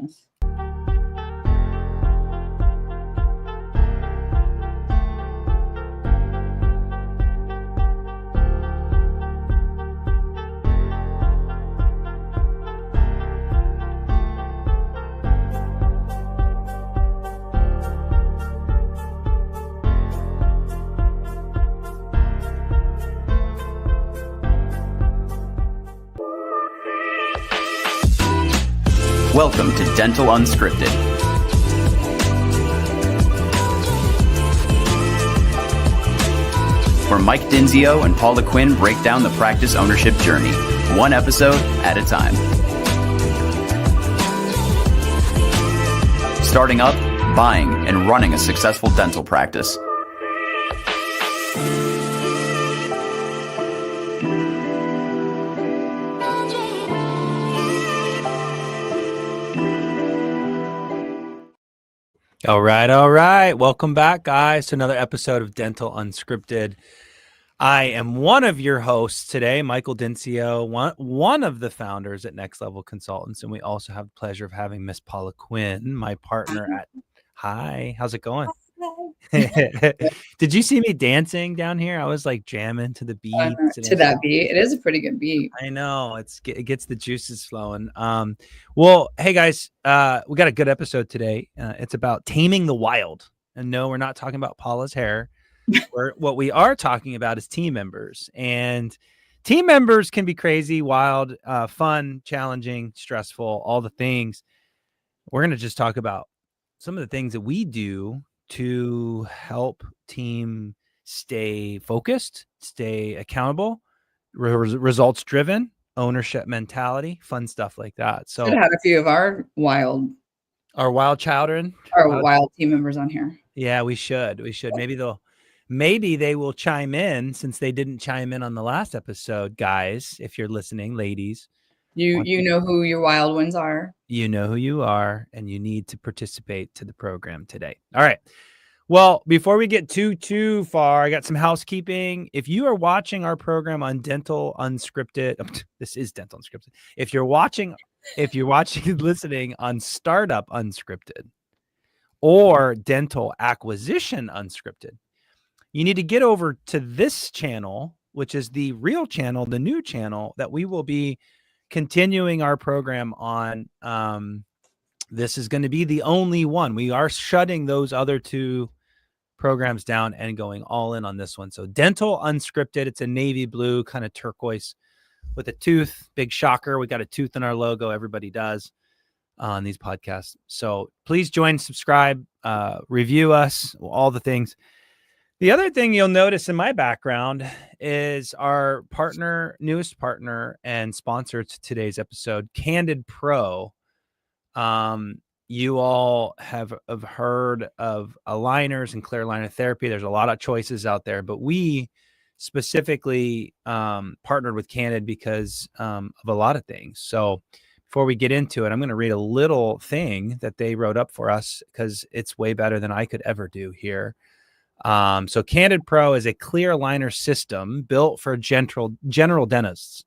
goodness. Welcome to Dental Unscripted. Where Mike Dinzio and Paula Quinn break down the practice ownership journey, one episode at a time. Starting up, buying, and running a successful dental practice. All right. Welcome back, guys, to another episode of Dental Unscripted. I am one of your hosts today, Michael Dinzio, one of the founders at Next Level Consultants, and we also have the pleasure of having Miss Paula Quinn, my partner at. Hi, how's it going? Did you see me dancing down here? I was like jamming to the beat. To that beat. It is a pretty good beat. I know. It gets the juices flowing. Well, hey guys, we got a good episode today. It's about taming the wild. And no, we're not talking about Paula's hair. What we are talking about is team members. And team members can be crazy, wild, fun, challenging, stressful, all the things. We're going to just talk about some of the things that we do to help team stay focused, stay accountable, results driven, ownership mentality, fun stuff like that. So should have a few of our wild children, wild team members on here. Yeah, we should. Maybe they will chime in, since they didn't chime in on the last episode. Guys, if you're listening, ladies, you know who your wild ones are. You know who you are, and you need to participate to the program today. All right. Well, before we get too far, I got some housekeeping. If you are watching our program on Dental Unscripted, this is Dental Unscripted. If you're watching, listening on Startup Unscripted or Dental Acquisition Unscripted, you need to get over to this channel, which is the real channel, the new channel that we will be continuing our program on. This is going to be the only one. We are shutting those other two programs down and going all in on this one. So Dental Unscripted, it's a navy blue kind of turquoise with a tooth. Big shocker. We got a tooth in our logo. Everybody does on these podcasts. So please join, subscribe, review us, all the things. The other thing you'll notice in my background is our newest partner and sponsor to today's episode, Candid Pro. You all have heard of aligners and clear aligner therapy. There's a lot of choices out there, but we specifically partnered with Candid because of a lot of things. So before we get into it, I'm going to read a little thing that they wrote up for us because it's way better than I could ever do here. So Candid Pro is a clear aligner system built for general dentists.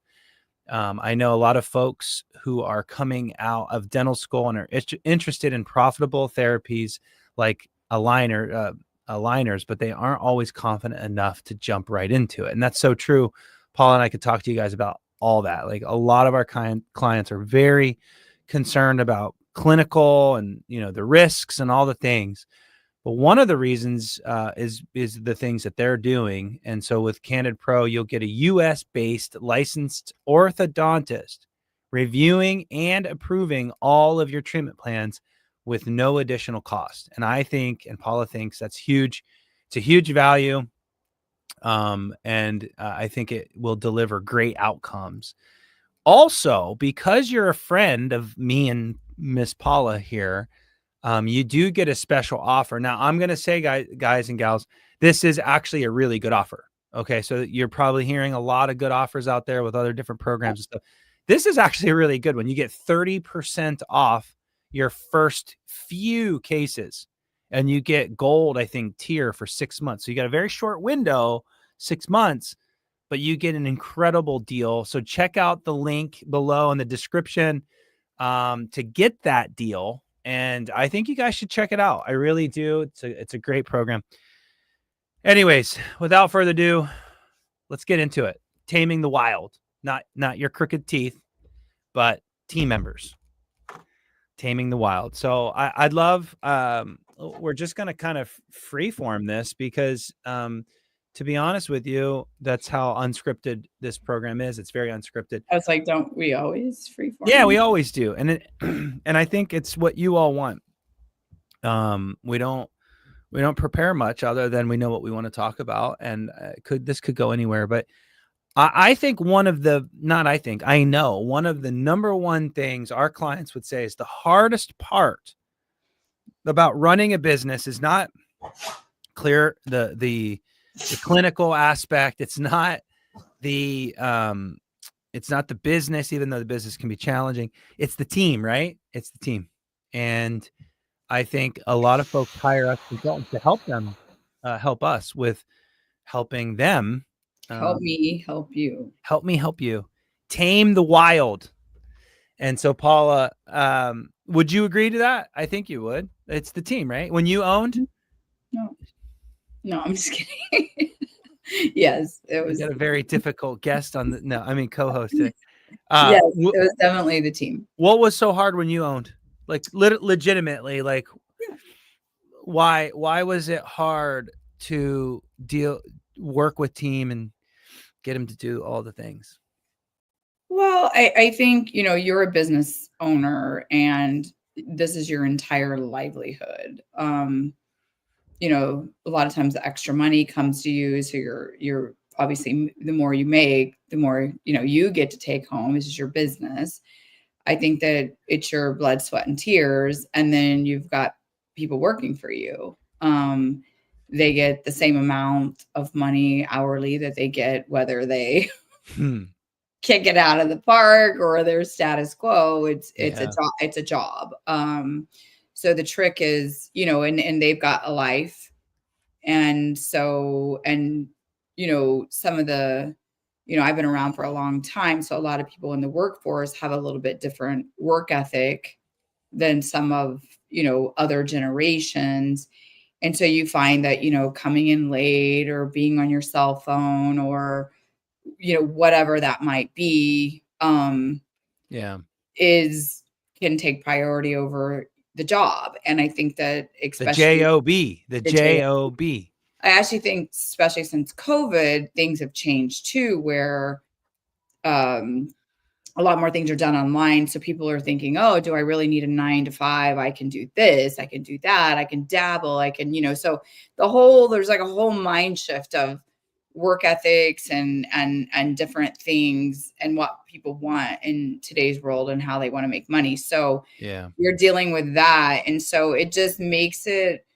I know a lot of folks who are coming out of dental school and are interested in profitable therapies like aligners, but they aren't always confident enough to jump right into it. And that's so true. Paul and I could talk to you guys about all that. Like, a lot of our clients are very concerned about clinical and, the risks and all the things. But one of the reasons is the things that they're doing. And so with Candid Pro, you'll get a US-based licensed orthodontist reviewing and approving all of your treatment plans with no additional cost. And I think, and Paula thinks, that's huge. It's a huge value. And I think it will deliver great outcomes. Also, because you're a friend of me and Miss Paula here, you do get a special offer. Now, I'm going to say, guys and gals, this is actually a really good offer. Okay. So you're probably hearing a lot of good offers out there with other different programs and stuff. This is actually a really good one. You get 30% off your first few cases, and you get gold, I think, tier for 6 months. So you got a very short window, 6 months, but you get an incredible deal. So check out the link below in the description. to get that deal. And I think you guys should check it out. I really do. It's a great program. Anyways, without further ado, let's get into it. Taming the wild, not your crooked teeth, but team members. Taming the wild. So I'd love, we're just going to kind of freeform this because, to be honest with you, that's how unscripted this program is. It's very unscripted. I was like, don't we always freeform? Yeah, we always do. And and I think it's what you all want. We don't prepare much other than we know what we want to talk about. And this could go anywhere, but I think I know one of the number one things our clients would say is the hardest part about running a business is not clear the clinical aspect. It's not the business, even though the business can be challenging. It's the team, right? It's the team. And I think a lot of folks hire us consultants to help them, help us with helping them. Help me help you. Help me help you. Tame the wild. And so, Paula, would you agree to that? I think you would. It's the team, right? When you owned? No, I'm just kidding. Yes, it was. We got a very difficult guest on co-host today. Yes, it was definitely the team. What was so hard when you owned? Like legitimately, like why was it hard to work with team and get them to do all the things? Well, I think, you're a business owner and this is your entire livelihood. A lot of times the extra money comes to you. So you're obviously, the more you make, the more, you get to take home. This is your business. I think that it's your blood, sweat, and tears. And then you've got people working for you. They get the same amount of money hourly that they get, whether they kick it out of the park or their status quo. It's a job. So the trick is, and they've got a life. And so, some of the, I've been around for a long time. So a lot of people in the workforce have a little bit different work ethic than some of, other generations. And so you find that, coming in late or being on your cell phone or, whatever that might be, can take priority over the job. And I think that especially the job. I actually think, especially since COVID, things have changed too, where a lot more things are done online. So people are thinking, oh, do I really need a 9 to 5? I can do this, I can do that, I can dabble, I can, so there's like a whole mind shift of work ethics and different things and what people want in today's world and how they want to make money. So you're dealing with that. And so it just makes it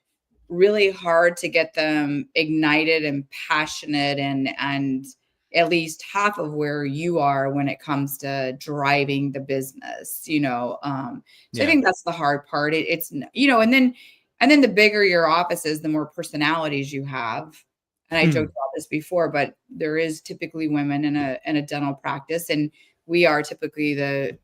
really hard to get them ignited and passionate and at least half of where you are when it comes to driving the business, So I think that's the hard part. It's, and then the bigger your office is, the more personalities you have. And I joked about this before, but there is typically women in a dental practice, and we are typically the,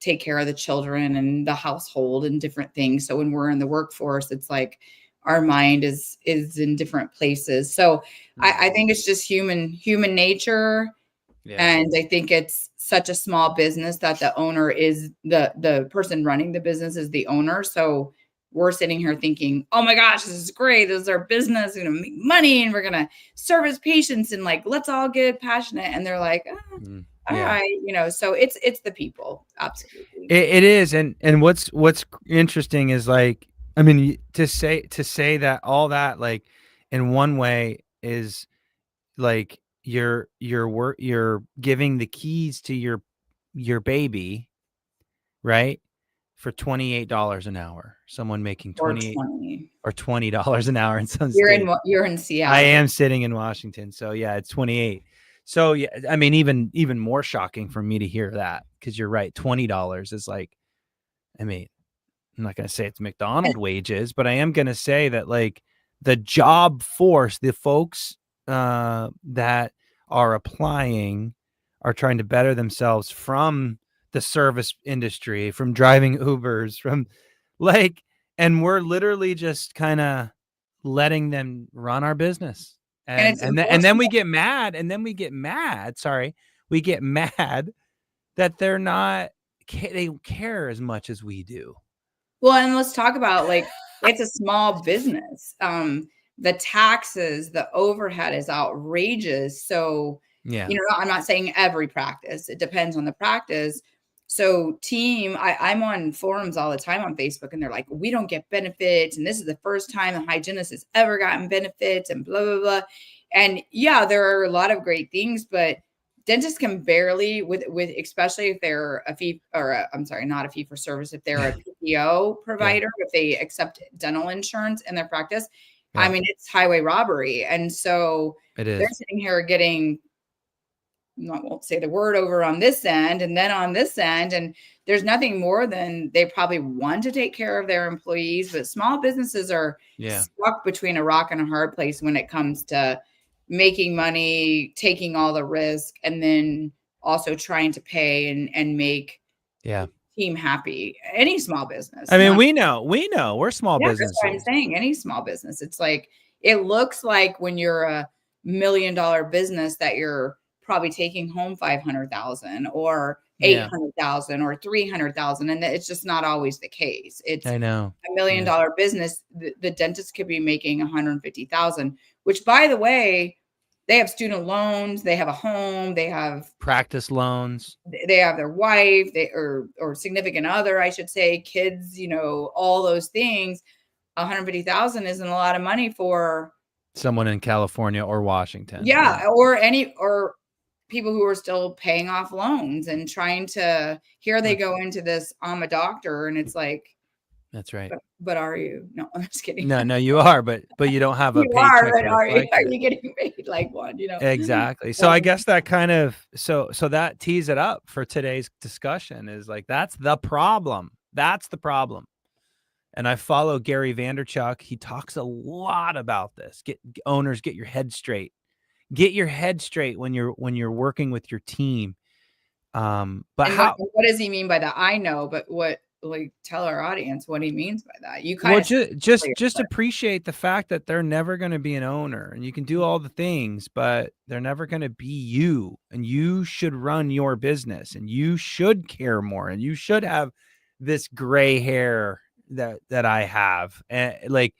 take care of the children and the household and different things. So when we're in the workforce, it's like our mind is in different places. So I think it's just human nature. Yeah. And I think it's such a small business that the owner is the person running the business is the owner. So we're sitting here thinking, oh my gosh, this is great. This is our business. We're going to make money and we're going to service patients and like, let's all get passionate. And they're like, all right, so it's the people. Absolutely. It is. And what's interesting is like, I mean, to say that all that, like in one way is like you're giving the keys to your baby, right? For $28 an hour, someone making $20 an hour in some state. You're in Seattle. I am sitting in Washington, so yeah, it's 28. So yeah, I mean, even more shocking for me to hear that, because you're right, $20 is like, I mean, I'm not going to say it's McDonald's wages, but I am going to say that like the job force, the folks that are applying are trying to better themselves from the service industry, from driving Ubers, from like, and we're literally just kind of letting them run our business. And it's And then we enforceable. get mad, sorry, we get mad that they're not, they don't care as much as we do. Well, and let's talk about, like, it's a small business. The taxes, the overhead is outrageous. So, Yeah. I'm not saying every practice. It depends on the practice. So I'm on forums all the time on Facebook, and they're like, we don't get benefits. And this is the first time the hygienist has ever gotten benefits and blah, blah, blah. And yeah, there are a lot of great things, but dentists can barely with especially if they're a fee or I'm sorry, not a fee for service, if they're a PPO provider, if they accept dental insurance in their practice, I mean, it's highway robbery. And so It they're is. sitting here getting, I won't say the word, over on this end and then on this end. And there's nothing more than they probably want to take care of their employees. But small businesses are stuck between a rock and a hard place when it comes to making money, taking all the risk, and then also trying to pay and make the team happy. Any small business. I mean, we know we're small businesses. That's what I'm saying. Any small business. It's like, it looks like when you're a $1 million business that you're probably taking home 500,000 or 800,000 or 300,000. And it's just not always the case. It's I know $1 million business. The dentist could be making 150,000, which, by the way, they have student loans, they have a home, they have practice loans, they have their wife, or significant other, I should say, kids, all those things. 150,000 isn't a lot of money for someone in California or Washington. Yeah. Or people who are still paying off loans and trying to, here they go into this, I'm a doctor, and it's like, that's right. But are you? No, I'm just kidding. No, you are, but you don't have a You paycheck. are, but are you getting paid like one? Exactly. So I guess that kind of so that tees it up for today's discussion, is like, that's the problem. That's the problem. And I follow Gary Vaynerchuk. He talks a lot about this. Owners, get your head straight. Get your head straight when you're working with your team. But what does he mean by that? I know, but tell our audience what he means by that. You kind of just appreciate the fact that they're never going to be an owner, and you can do all the things, but they're never going to be you. And you should run your business, and you should care more, and you should have this gray hair that I have, and like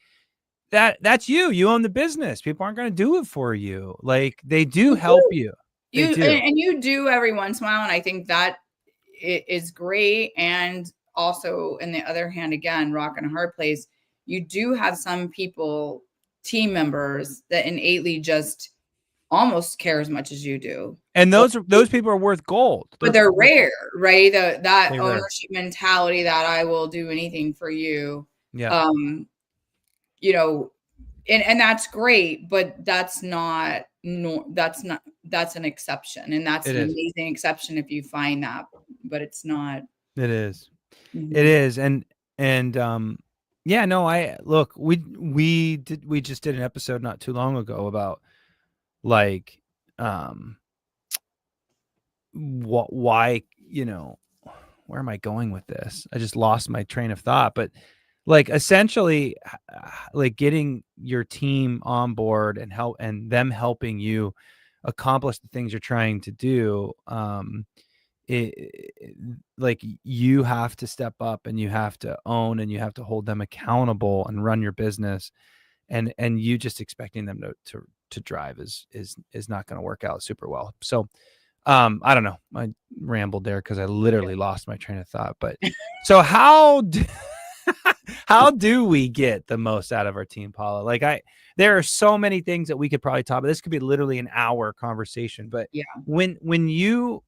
that's you own the business. People aren't going to do it for you. Like, they do help you. And you do every once in a while, and I think that is great. And also, on the other hand, again, rock and a hard place, you do have some people, team members, that innately just almost care as much as you do. And those people are worth gold. But they're rare, right? That ownership mentality, that I will do anything for you. Yeah. And that's great, but that's an exception. And that's an amazing exception if you find that, but it's not. It is. Mm-hmm. It is. And we just did an episode not too long ago about, like, why, where am I going with this? I just lost my train of thought, but like, essentially, like, getting your team on board and them helping you accomplish the things you're trying to do. Like, you have to step up, and you have to own, and you have to hold them accountable and run your business. And you just expecting them to drive is not going to work out super well. So, I don't know. I rambled there because I literally lost my train of thought. But so how do we get the most out of our team, Paula? Like, there are so many things that we could probably talk about. This could be literally an hour conversation. But yeah, when you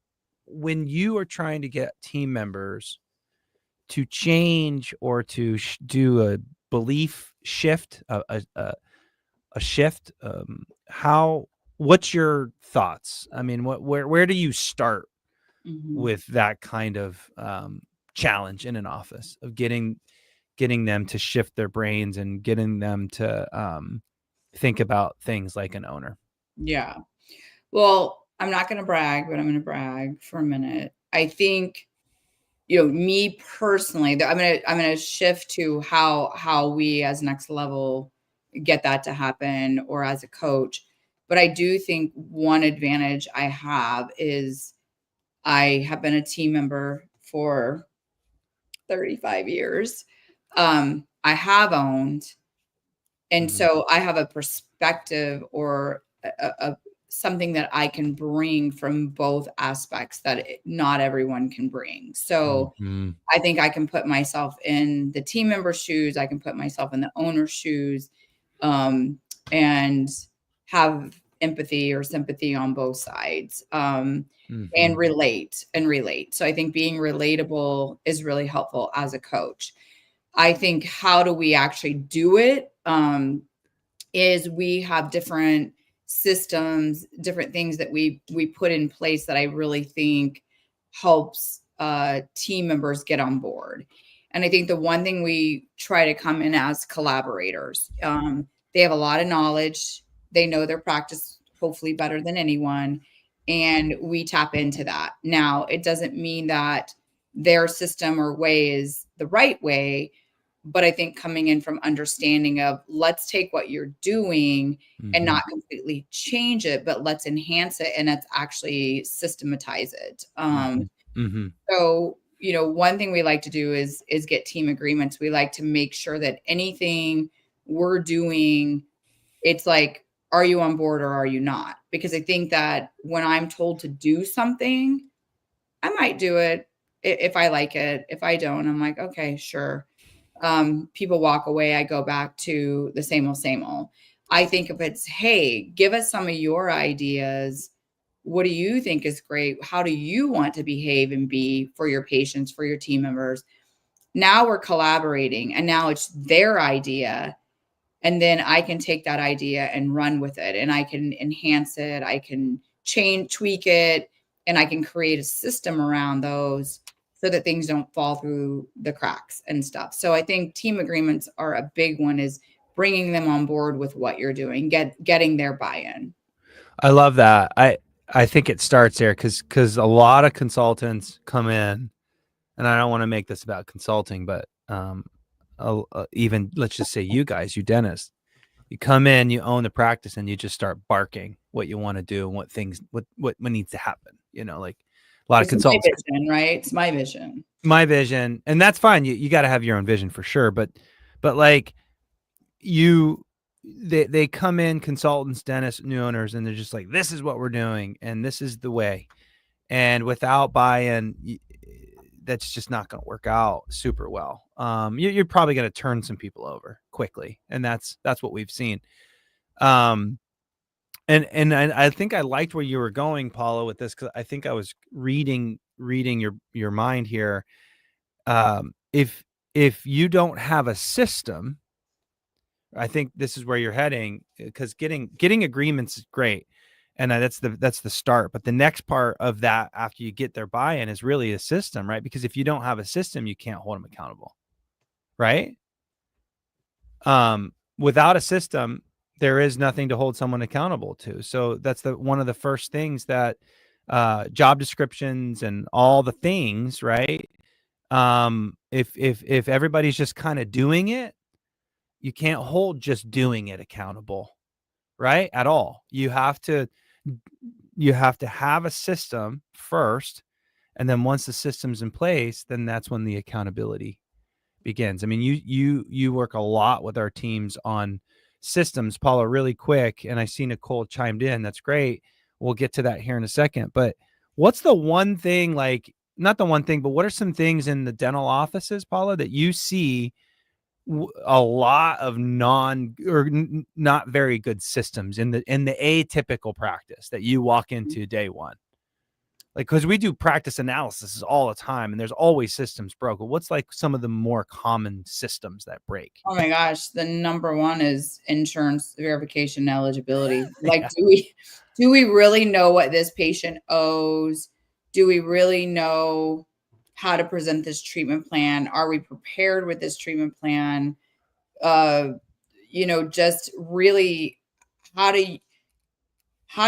are trying to get team members to change or to do a belief shift, a shift, what's your thoughts? I mean, where do you start with that kind of challenge in an office of getting them to shift their brains and getting them to think about things like an owner? Yeah. Well, I'm not going to brag, but I'm going to brag for a minute. I think me personally, I'm gonna shift to how we as next level get that to happen, or as a coach. But I do think one advantage I have is I have been a team member for 35 years. I have owned, and Mm-hmm. so I have a perspective, or something that I can bring from both aspects that not everyone can bring. So Mm-hmm. I think I can put myself in the team member's shoes. I can put myself in the owner's shoes, um, and have empathy or sympathy on both sides, and Mm-hmm. relate. So I think being relatable is really helpful as a coach. I think how do we actually do it? Is we have different systems, different things that we put in place that I really think helps team members get on board. And I think the one thing we try to come in as collaborators, they have a lot of knowledge, they know their practice hopefully better than anyone, and we tap into that. Now, it doesn't mean that their system or way is the right way, but I think coming in from understanding of, let's take what you're doing and Mm-hmm. not completely change it, but let's enhance it, and let's actually systematize it. Mm-hmm. Mm-hmm. So, one thing we like to do is get team agreements. We like to make sure that anything we're doing, it's like, are you on board or are you not? Because I think that when I'm told to do something, I might do it if I like it. If I don't, I'm like, okay, sure. People walk away, I go back to the same old, same old. I think if it's, hey, give us some of your ideas. What do you think is great? How do you want to behave and be for your patients, for your team members? Now we're collaborating, and now it's their idea. And then I can take that idea and run with it, and I can enhance it. I can change, tweak it, and I can create a system around those so that things don't fall through the cracks and stuff. So I think team agreements are a big one, is bringing them on board with what you're doing, getting their buy-in. I love that. I think it starts there because a lot of consultants come in, and I don't want to make this about consulting, but even let's just say you guys, you dentists, you come in, you own the practice, and you just start barking what you want to do and what needs to happen. Like a lot of It's my consultants. vision, right? It's my vision. My vision, and that's fine. You got to have your own vision for sure, but like you they come in, consultants, dentists, new owners, and they're just like, this is what we're doing and this is the way, and without buy-in, that's just not going to work out super well. You're probably going to turn some people over quickly, and that's what we've seen. And I think I liked where you were going, Paula, with this, because I think I was reading your mind here. If you don't have a system, I think this is where you're heading, because getting agreements is great, and that's the start. But the next part of that, after you get their buy-in, is really a system, right? Because if you don't have a system, you can't hold them accountable, right? Without a system, there is nothing to hold someone accountable to. So that's one of the first things that job descriptions and all the things, right? If everybody's just kind of doing it, you can't hold just doing it accountable, right? At all. You have to have a system first, and then once the system's in place, then that's when the accountability begins. I mean, you work a lot with our teams on systems, Paula, really quick, and I see Nicole chimed in. That's great. We'll get to that here in a second. But what's the one thing, like, not the one thing, but what are some things in the dental offices, Paula, that you see a lot of not very good systems in the atypical practice that you walk into day one? Like, because we do practice analysis all the time, and there's always systems broken. What's like some of the more common systems that break? Oh my gosh, the number one is insurance verification eligibility. Like, Yeah. do we really know what this patient owes? Do we really know how to present this treatment plan? Are we prepared with this treatment plan? Uh, just really how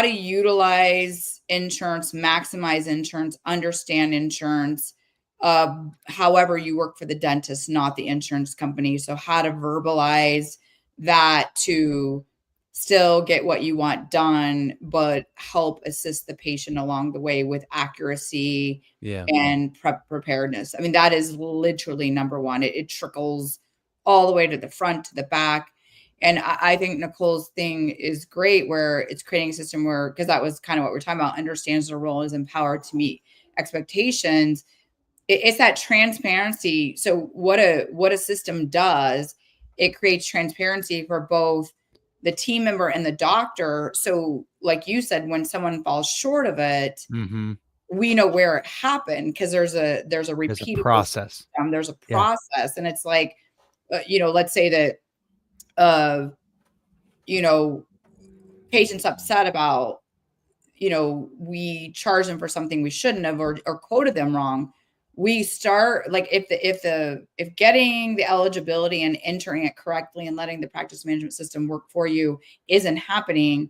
to utilize insurance, maximize insurance, understand insurance, However, you work for the dentist, not the insurance company. So how to verbalize that to still get what you want done, but help assist the patient along the way with accuracy and preparedness. I mean, that is literally number one. It trickles all the way to the front, to the back. And I think Nicole's thing is great, where it's creating a system where, because that was kind of what we're talking about, understands their role, is empowered to meet expectations. It's that transparency. So what a system does, it creates transparency for both the team member and the doctor. So like you said, when someone falls short of it, we know where it happened, because there's a repeatable process. System. There's a process. And it's like, let's say that, patient's upset about, we charged them for something we shouldn't have, or quoted them wrong. We start, like, if getting the eligibility and entering it correctly and letting the practice management system work for you isn't happening,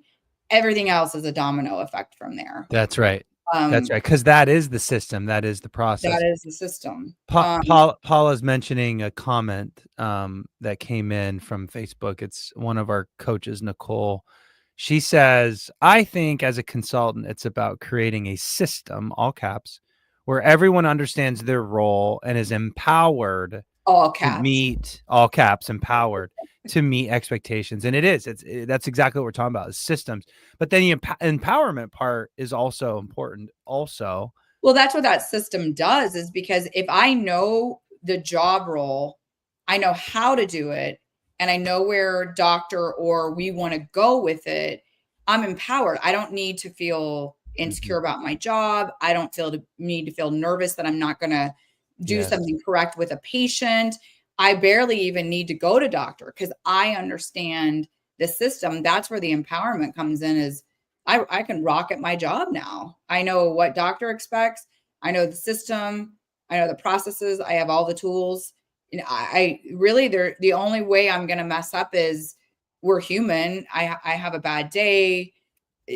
everything else is a domino effect from there. That's right. That's right. Because that is the system. That is the process. That is the system. Paula's mentioning a comment that came in from Facebook. It's one of our coaches, Nicole. She says, I think as a consultant, it's about creating a system, all caps, where everyone understands their role and is empowered all caps. To meet, all caps, empowered to meet expectations. And that's exactly what we're talking about, is systems. But then the empowerment part is also important also. Well, that's what that system does, is because if I know the job role, I know how to do it, and I know where doctor or we want to go with it, I'm empowered. I don't need to feel insecure about my job. I don't need to feel nervous that I'm not going to do something correct with a patient. I barely even need to go to doctor, because I understand the system. That's where the empowerment comes in, is I can rock at my job now. I know what doctor expects. I know the system. I know the processes. I have all the tools. I really, the only way I'm going to mess up is, we're human. I have a bad day,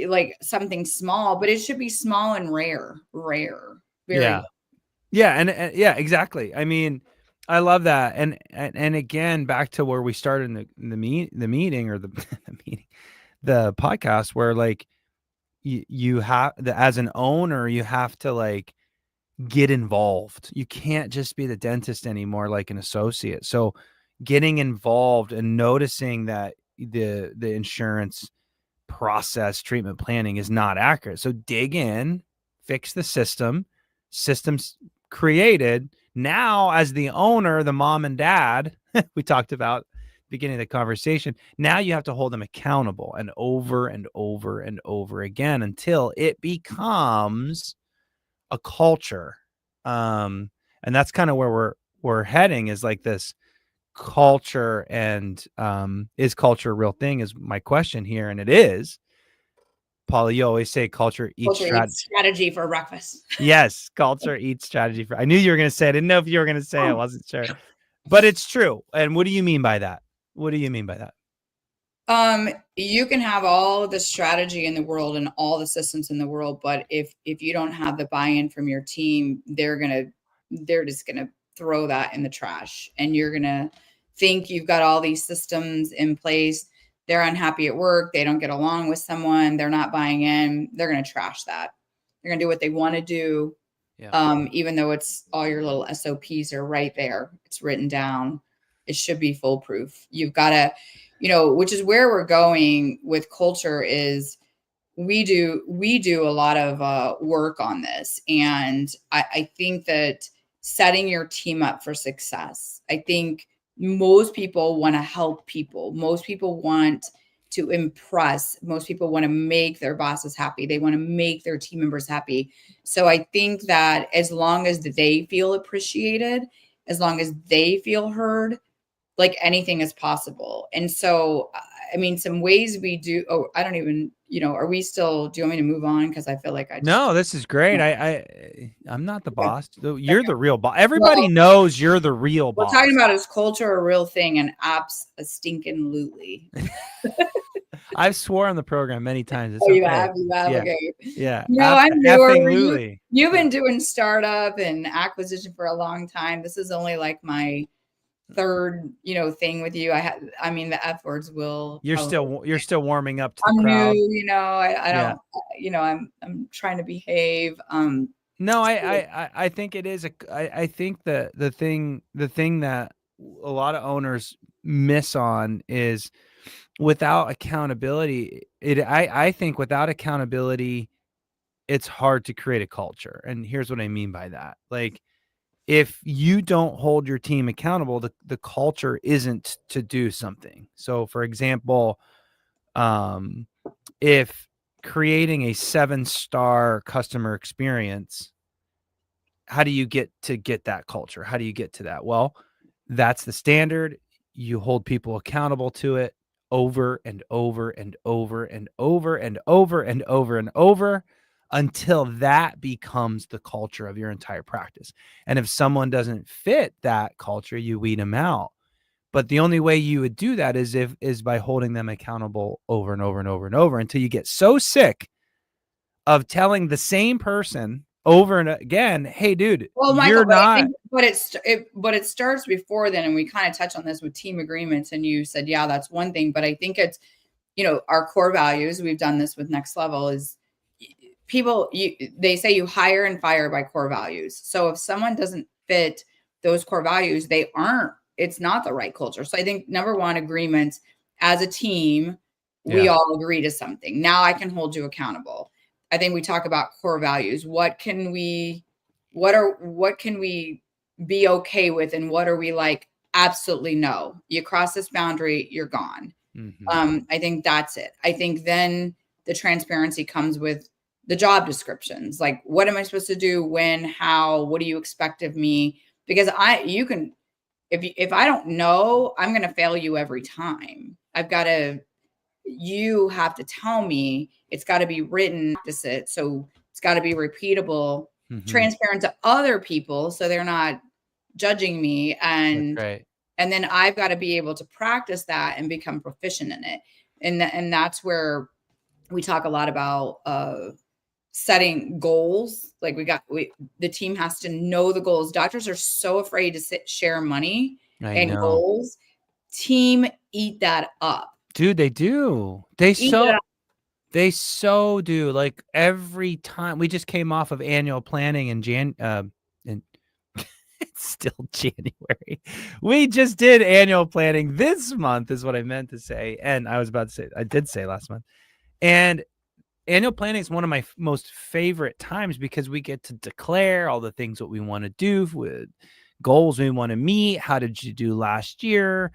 like something small, but it should be small and rare. Very. Yeah. And yeah, exactly. I mean, I love that. And again, back to where we started in the meeting, or the meeting, the podcast, where like you have as an owner, you have to like get involved. You can't just be the dentist anymore, like an associate. So getting involved and noticing that the insurance process, treatment planning is not accurate. So dig in, fix the systems created. Now, as the owner, the mom and dad, we talked about beginning of the conversation, now you have to hold them accountable, and over and over and over again, until it becomes a culture. And that's kind of where we're heading, is like this culture. And is culture a real thing, is my question here. And it is. Paula, you always say culture eats strategy for breakfast. Yes, culture eats strategy for. I knew you were going to say it. I didn't know if you were going to say it. I wasn't sure. But it's true. And what do you mean by that? What do you mean by that? You can have all the strategy in the world and all the systems in the world, but if you don't have the buy-in from your team, they're just gonna throw that in the trash, and you're gonna think you've got all these systems in place. They're unhappy at work. They don't get along with someone. They're not buying in. They're gonna trash that. They're gonna do what they want to do. Yeah. Even though it's all your little SOPs are right there, it's written down. It should be foolproof. You've got to, which is where we're going with culture, is we do a lot of work on this. And I think that setting your team up for success, I think most people want to help people. Most people want to impress. Most people want to make their bosses happy. They want to make their team members happy. So I think that as long as they feel appreciated, as long as they feel heard, like anything is possible. And so, I mean, some ways we do, I don't even, are we still, do you want me to move on? Cause I feel like no, this is great. I'm not the boss. You're the real boss. Everybody knows you're the real boss. We're talking about, is culture a real thing? And apps a stinking lutely. I've swore on the program many times. It's Oh, okay. you have, Yeah. okay. Yeah. No, I'm newer. Effing Luli. You've been doing startup and acquisition for a long time. This is only like my third, thing with you. I mean, the F words will You're probably. still warming up to the I'm new, crowd. I Yeah. don't, I'm trying to behave. No, I think it is I think the thing that a lot of owners miss on is without accountability. I think without accountability, it's hard to create a culture. And here's what I mean by that. Like, if you don't hold your team accountable, the culture isn't to do something. So for example, if creating a 7-star customer experience, how do you get that culture? How do you get to that? Well, that's the standard. You hold people accountable to it over and over and over and over and over and over and over until that becomes the culture of your entire practice. And if someone doesn't fit that culture, you weed them out. But the only way you would do that is by holding them accountable over and over and over and over until you get so sick of telling the same person over and again, hey, dude, Well, Michael, you're but I not. think but it starts before then, and we kind of touched on this with team agreements, and you said, yeah, that's one thing, but I think it's, our core values. We've done this with Next Level is they say you hire and fire by core values. So if someone doesn't fit those core values, it's not the right culture. So I think number one, agreement as a team, we all agree to something. Now I can hold you accountable. I think we talk about core values. What can we be okay with, and what are we like, absolutely no. You cross this boundary, you're gone. I think that's it. I think then the transparency comes with the job descriptions. Like, what am I supposed to do? When? How? What do you expect of me? Because if I don't know, I'm going to fail you every time. You have to tell me. It's got to be written, practice it. So it's got to be repeatable, transparent to other people, so they're not judging me. And That's right. And then I've got to be able to practice that and become proficient in it. And that's where we talk a lot about setting goals. Like the team has to know the goals. Doctors are so afraid to share money and goals. Team eat that up. Dude, they do. They so do. Like every time we just came off of annual planning and it's still January. We just did annual planning this month is what I meant to say. And I was about to say, I did say last month. And annual planning is one of my most favorite times because we get to declare all the things that we want to do with goals we want to meet. How did you do last year?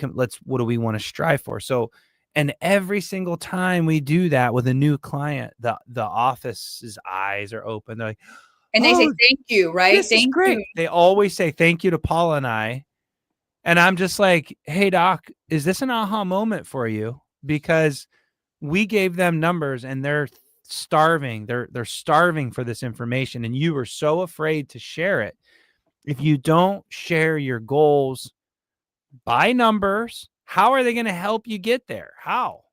What do we want to strive for? So, and every single time we do that with a new client, the office's eyes are open. They're like, and they say, thank you, right? This is great. You. They always say thank you to Paula and I. And I'm just like, hey, doc, is this an aha moment for you? Because we gave them numbers and they're starving. They're starving for this information. And you were so afraid to share it. If you don't share your goals by numbers, how are they going to help you get there? How?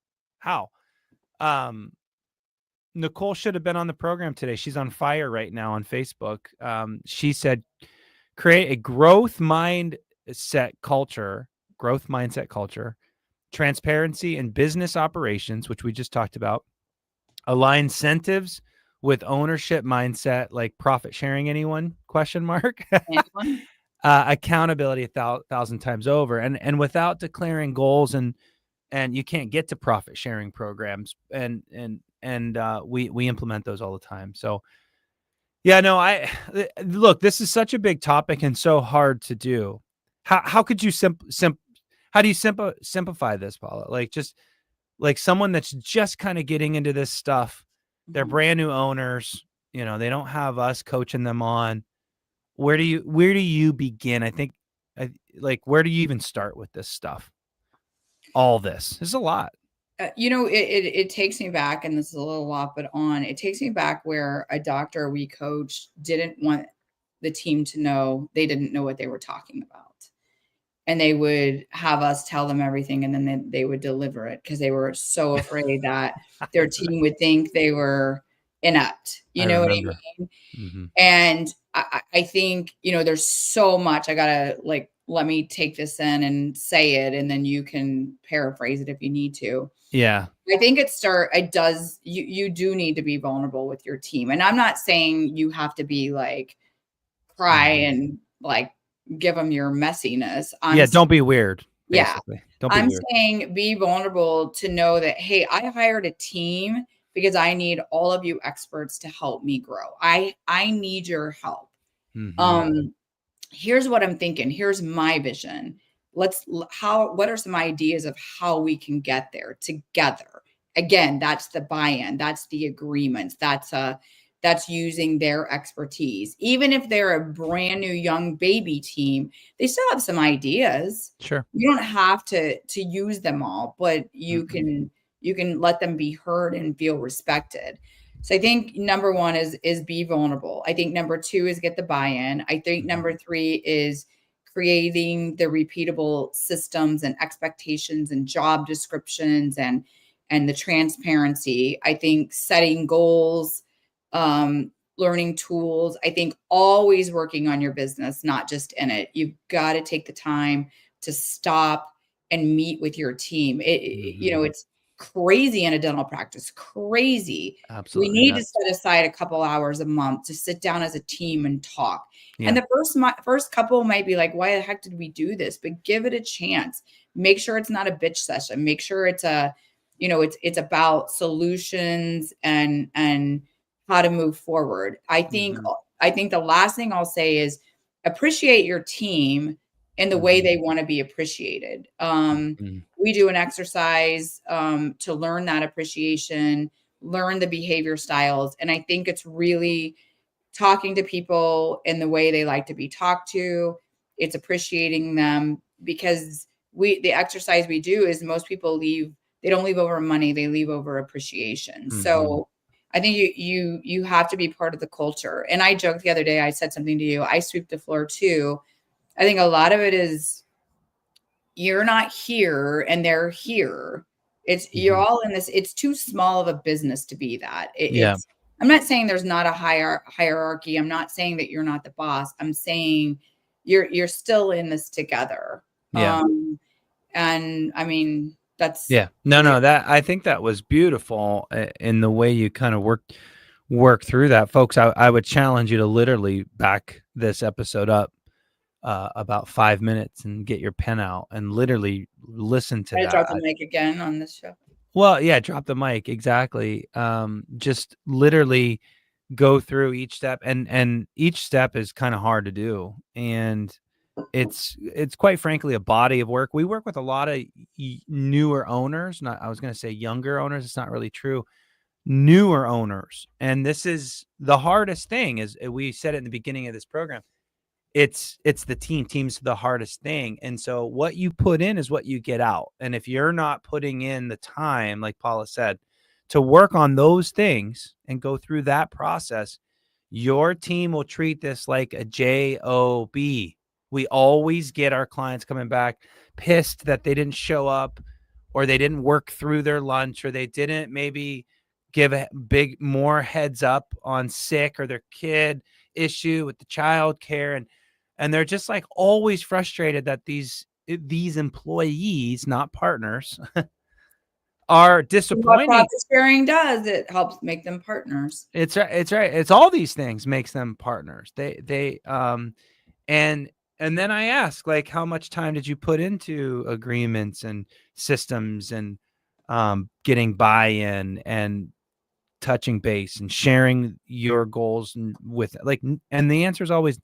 Nicole should have been on the program today. She's on fire right now on Facebook. She said, create a growth mindset culture, transparency in business operations, which we just talked about, align incentives with ownership mindset, like profit sharing. Anyone? ? Accountability 1,000 times over, and without declaring goals, and you can't get to profit sharing programs, and we implement those all the time. So yeah, no, look, this is such a big topic and so hard to do. How could you how do you simplify this, Paula? Like, just like someone that's just kind of getting into this stuff, they're brand new owners, they don't have us coaching them on. Where do you begin? I think, where do you even start with this stuff? All this is a lot. It takes me back, and this is a little off, but it takes me back where a doctor we coached didn't want the team to know, they didn't know what they were talking about. and they would have us tell them everything, and then they would deliver it because they were so afraid that their team would think they were inept. I You know what I remember. mean? Mm-hmm. And I think, there's so much I gotta let me take this in and say it, and then you can paraphrase it if you need to. Yeah. I think it does, you do need to be vulnerable with your team. And I'm not saying you have to be like cry and like give them your messiness. Yeah. Don't be weird, Yeah. basically. Don't be I'm weird. saying be vulnerable to know that, hey, I hired a team because I need all of you experts to help me grow. I need your help. Mm-hmm. Here's what I'm thinking. Here's my vision. What are some ideas of how we can get there together? Again, that's the buy-in, that's the agreements, that's using their expertise. Even if they're a brand new young baby team, they still have some ideas. Sure. You don't have to use them all, but you can let them be heard and feel respected. So I think number one is be vulnerable. I think number two is get the buy-in. I think number three is creating the repeatable systems and expectations and job descriptions and the transparency. I think setting goals, learning tools. I think always working on your business, not just in it. You've got to take the time to stop and meet with your team. It's crazy in a dental practice, crazy. We Absolutely need to nuts. set aside a couple hours a month to sit down as a team and talk. Yeah. And the first couple might be like, why the heck did we do this? But give it a chance. Make sure it's not a bitch session. Make sure it's it's about solutions and how to move forward. I think the last thing I'll say is appreciate your team in the way they want to be appreciated. We do an exercise to learn that appreciation, learn the behavior styles. And I think it's really talking to people in the way they like to be talked to. It's appreciating them, because the exercise we do is most people they don't leave over money, they leave over appreciation. So I think you have to be part of the culture. And I joked the other day, I said something to you, I sweep the floor too. I think a lot of it is you're not here and they're here. You're all in this. It's too small of a business to be that. Yeah. I'm not saying there's not a hierarchy. I'm not saying that you're not the boss. I'm saying you're still in this together. Yeah. And I mean, that's Yeah. No, that I think that was beautiful in the way you kind of work through that, folks. I would challenge you to literally back this episode up about 5 minutes and get your pen out and literally listen to I that. drop the mic again on this show. Well, yeah, drop the mic. Exactly. Just literally go through each step, and each step is kind of hard to do. And it's quite frankly a body of work. We work with a lot of newer owners. I was going to say younger owners. It's not really true. Newer owners. And this is the hardest thing, is we said it in the beginning of this program. It's the team's the hardest thing. And so what you put in is what you get out. And if you're not putting in the time, like Paula said, to work on those things and go through that process, your team will treat this like a job. We always get our clients coming back pissed that they didn't show up, or they didn't work through their lunch, or they didn't maybe give a more heads up on sick or their kid issue with the child care. And they're just like always frustrated that these employees, not partners, are disappointing. What profit sharing does, it helps make them partners. It's right. It's all these things makes them partners. And then I ask, like, how much time did you put into agreements and systems and getting buy-in and touching base and sharing your goals and and the answer is always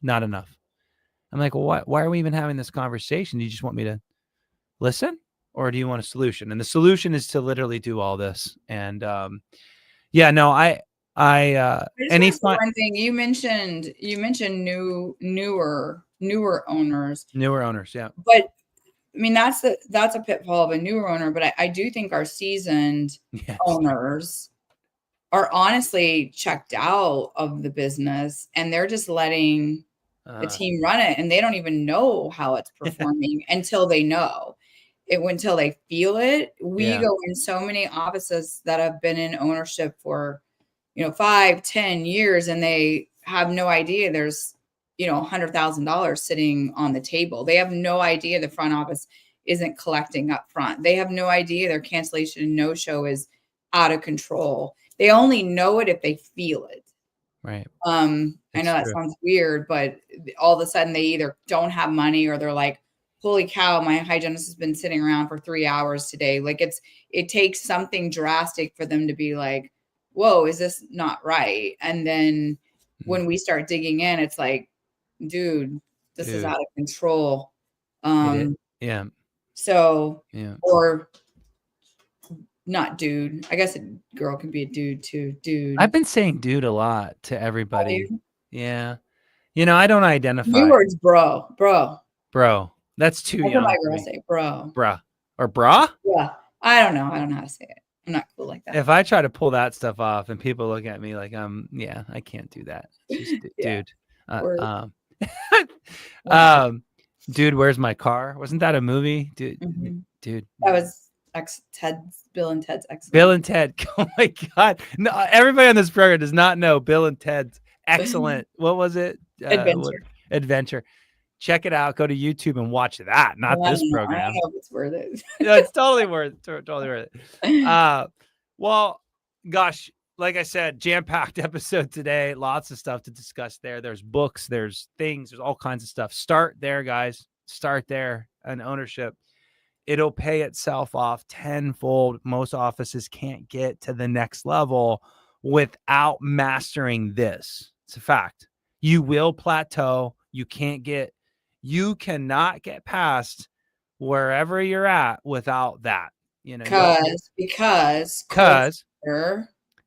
not enough. I'm like, well, why are we even having this conversation? Do you just want me to listen, or do you want a solution? And the solution is to literally do all this. And I just want one thing. You mentioned newer owners. Newer owners, yeah. But I mean, that's a pitfall of a newer owner. But I do think our seasoned owners are honestly checked out of the business, and they're just letting the team run it, and they don't even know how it's performing until they know it, until they feel it. We go in so many offices that have been in ownership for, 5-10 years, and they have no idea there's, $100,000 sitting on the table. They have no idea the front office isn't collecting up front. They have no idea their cancellation and no-show is out of control. They only know it if they feel it. Right. I know that sounds weird, but all of a sudden they either don't have money, or they're like, holy cow, my hygienist has been sitting around for 3 hours today. Like it takes something drastic for them to be like, whoa, is this not right? And then when we start digging in, it's like, dude, this is out of control. So, or not dude. I guess a girl can be a dude too. Dude. I've been saying dude a lot to everybody. Yeah. I don't identify. New words, bro. That's too young. That's what my girls say, bro. Bruh. Or bra? Yeah. I don't know. I don't know how to say it. I'm not cool like that. If I try to pull that stuff off and people look at me like I can't do that. Just, dude. Dude, where's my car? Wasn't that a movie? Dude. That was Bill and Ted's Excellent. Bill and Ted. Oh my God. No, everybody on this program does not know Bill and Ted's Excellent. What was it? Adventure. Check it out. Go to YouTube and watch that. Not this program. I don't know if it's worth it. No, it's totally worth it. Well, gosh, like I said, jam-packed episode today. Lots of stuff to discuss there. There's books, there's things, there's all kinds of stuff. Start there, guys. Start there. And ownership. It'll pay itself off tenfold. Most offices can't get to the next level without mastering this. It's a fact. You will plateau. You cannot get past wherever you're at without that. Because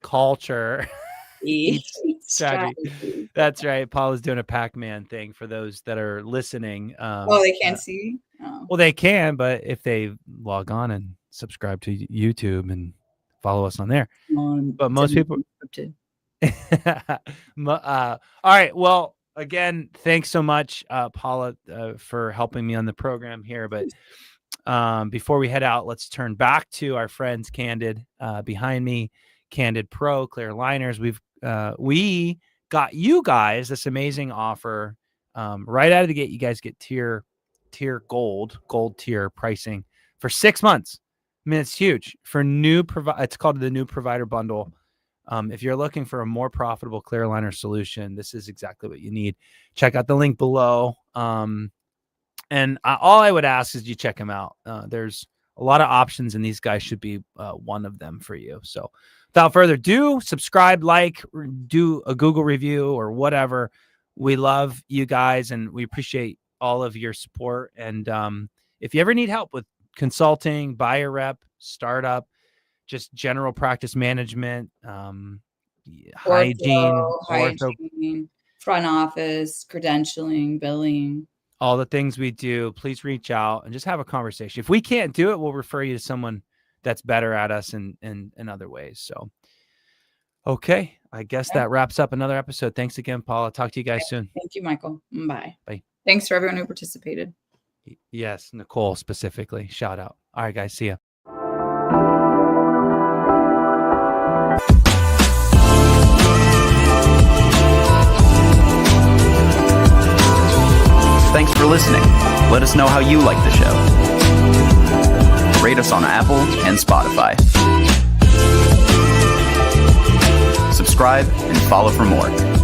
culture strategy. That's right. Paul is doing a Pac-Man thing for those that are listening. They can't see. Oh. Well, they can, but if they log on and subscribe to YouTube and follow us on there. But most people. All right. Well, again, thanks so much, Paula, for helping me on the program here. But before we head out, let's turn back to our friends Candid behind me, Candid Pro clear liners. We got you guys this amazing offer right out of the gate. You guys get tier gold tier pricing for 6 months. I mean, it's huge for new it's called the new provider bundle. If you're looking for a more profitable clear aligner solution, this is exactly what you need. Check out the link below. And all I would ask is you check them out. There's a lot of options, and these guys should be one of them for you. So without further ado, subscribe, do a Google review or whatever. We love you guys, and we appreciate all of your support. And if you ever need help with consulting, buyer rep, startup, just general practice management, hygiene, front office, credentialing, billing, all the things we do, please reach out and just have a conversation. If we can't do it, we'll refer you to someone that's better at us in other ways. So, okay. I guess that wraps up another episode. Thanks again, Paul. I'll talk to you guys soon. Thank you, Michael. Bye. Bye. Thanks for everyone who participated. Yes. Nicole specifically. Shout out. All right, guys. See ya. Thanks for listening. Let us know how you like the show. Rate us on Apple and Spotify. Subscribe and follow for more.